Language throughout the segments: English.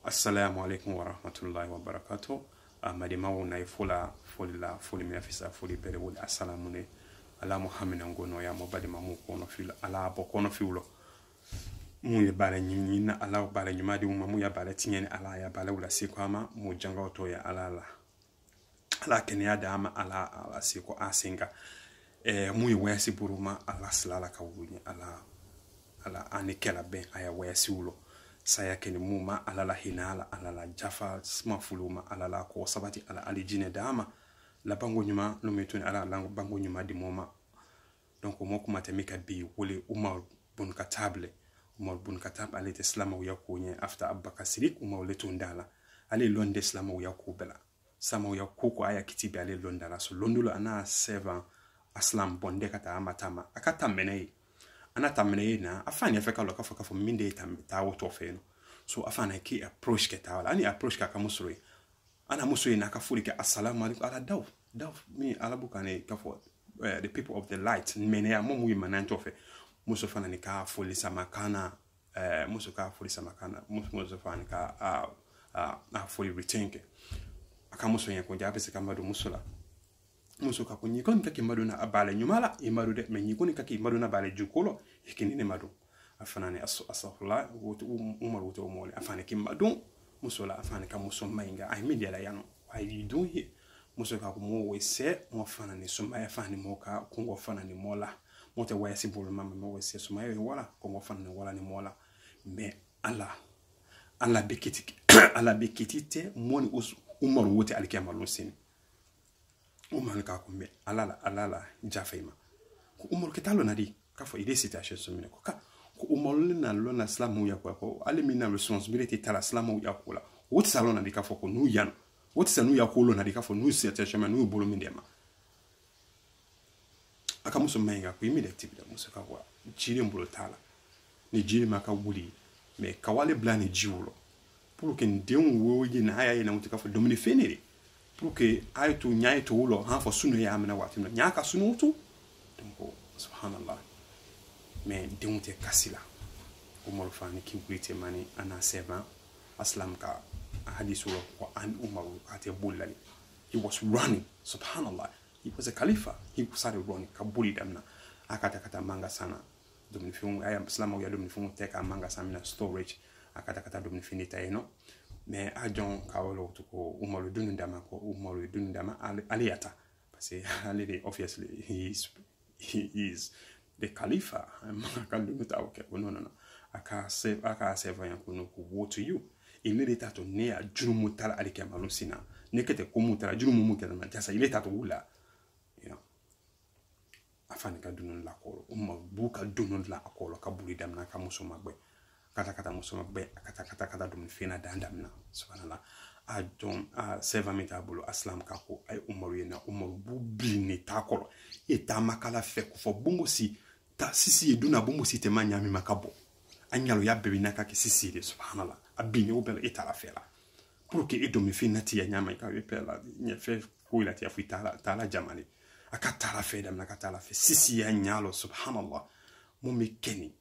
Assalamu alaikum wa rahmatullahi wa barakatuh. Madimawo na ifula foli minafisa foli bere wuli assalamu ne ala muhammad ngono ya mobadi mamu kono fil ala bo kono fiulo mu ye bale nyina ala bale nyumadi mu ya bale tinyene ala ya bale wula sikwama mu janga to ya ala kenya dama ala siko asinga mu ye wesi buruma ala slala ka wuni ala anikela ben aya wesi ulo saya keni muma alala hinala alala jafa sma fuluma alala ko sabati ala alijine dama la bango nyuma no metuni ala lango bango nyuma di moma donc mo kuma temika bi wole umar bun katable umar bun katab ale islama ya kunye after abaka sirik umar le tundala ale londe islama ya kubela sama ya kuko aya kitibi ale londala so londulo ana seva aslam bonde kata amatama akata menei ana tamne na afani afeka loka foka fo minde ta woto feno so afana ki approach ke tawala ani approach ka kamusuri ana musuri na kafuri ke assalamu alaikum ala daw mi ala bukane ka fo the people of the light mene ya mo mu mananto fe muso fana ni ka foli samakana muso ka foli samakana muso fana ka foli retenke akamuso yen ko jabe se kamado musula muso ka kunyi kon kake maduna abale nyumala imadu de menyi kon kake maduna bale jukolo yekini ne madu afana ne asafla wotu umar wotu mole afana ki madu muso la afana ka muso mainga ai media la yano why you do here muso ka ko mo wese mo afana ne suma afana mo ka kongo afana ne mola mo te wese bolu mama mo wese suma yo wala kongo afana ne wala ne mola me ala bekiti ala bekitite moni umar wotu alkiyama lusini umar ka kumbe alala jafema ko umar ketalo nadi ka fo ide situation sumine ko ka ko umar na lona islamu ya ko alimina responsibility tala islamu ya ko la woti salona di ka fo ko nu yan woti sanu ya ko lo nadi ka fo nu situation nu bolo mindema aka muso menga ko immediate bi da muso ka ko jire mbolo tala ni jire maka wuli me kawale blani jiwlo pour que ndem wo yina aya na mutika fo domine fenere pour que aytu nyaytu wulo ha fo sunu ya amna watim nyaka sunu tu donc subhanallah mais demute kasila umar fani ki kulite mani ana seva aslam ka hadisu ko an umar ate bullali he was running subhanallah he was a khalifa he was running ka bulli damna akata manga sana domni fiun ayam islam ya domni fiun teka manga samina storage akata domni finita eno mais ajon kawlo to ko umaru dunundama ko umaru dunundama aliyata parce que ali obviously he is the khalifa akandunuta okay no aka save yankuno ko what to you il est tato ne a jurumu tala alikama lusina nekete ko mutala jurumu mukela jasa il est tato wula you know afani ka dunun la ko buka dunun la ko ka buli damna ka musuma gbe kata musoma be kata dum fina dandamna subhanallah a don a seva metabulu aslam ka ko ay umaru yena umaru bubini takolo eta makala fe ko fo bongo si ta sisi eduna bongo si te manyami makabo anyalo ya bebe naka ke sisi de subhanallah abini obel eta la fela pour que edomi fina ti ya nyama ka pela nya fe ko ila ti afita tala jamani akata la fe damna kata la fe sisi ya nyalo subhanallah mumi keni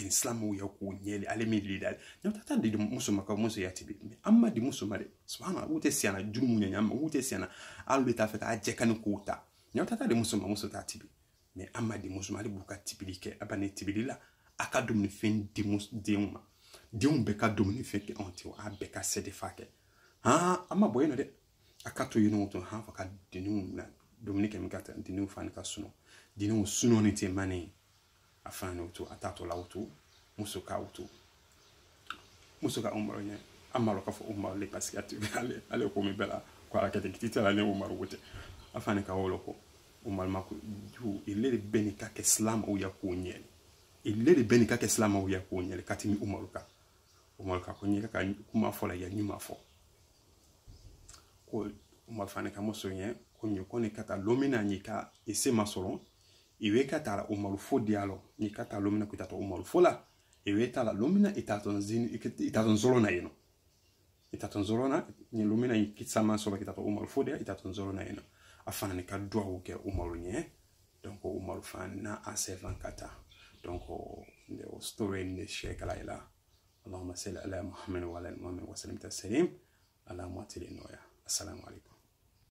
islamu ya ko nyele ale mi lidal nyata de musuma ka musu ya tibi amma di musuma de subhana ute siana jurumu nyama ute siana alu ta feka aje kan ko ta nyata de musuma musu ta tibi mais amma di musuma le buka tibilike abane tibilila akadum ni fin di musdima dium be ka dum ni feke onti wa be ka sede fake amma boyeno de akato yino to ha faka dinu na dominique mkata dinu fan ka suno dinu suno ni te mani afana utu atato la utu musuka umaro nya amalo ka fo umaro le parce que ale ko mi bela ko ala kete kitita la ne umaro wote afana ka wolo ko umaro mako du ile benika ke islam o yakunye ile benika ke islam o yakunye katimi umaro ka kunye ka kuma fola ya nyuma fo ko umaro fana ka musonya kunyo kone kata lomina nyika ese masolon iwe kata umaru fo dialo ni kata lomina kutato umaru fola iwe tala lomina itaton zolona yeno itaton zolona ni lomina ikitsama soba kitato umaru fo dia itaton zolona yeno afana ni kadwa uke umaru nye donc umaru fan na a 7 kata donc le story ni shekala ila اللهم صل على محمد وعلى محمد وسلم تسليم اللهم اتل النويا السلام عليكم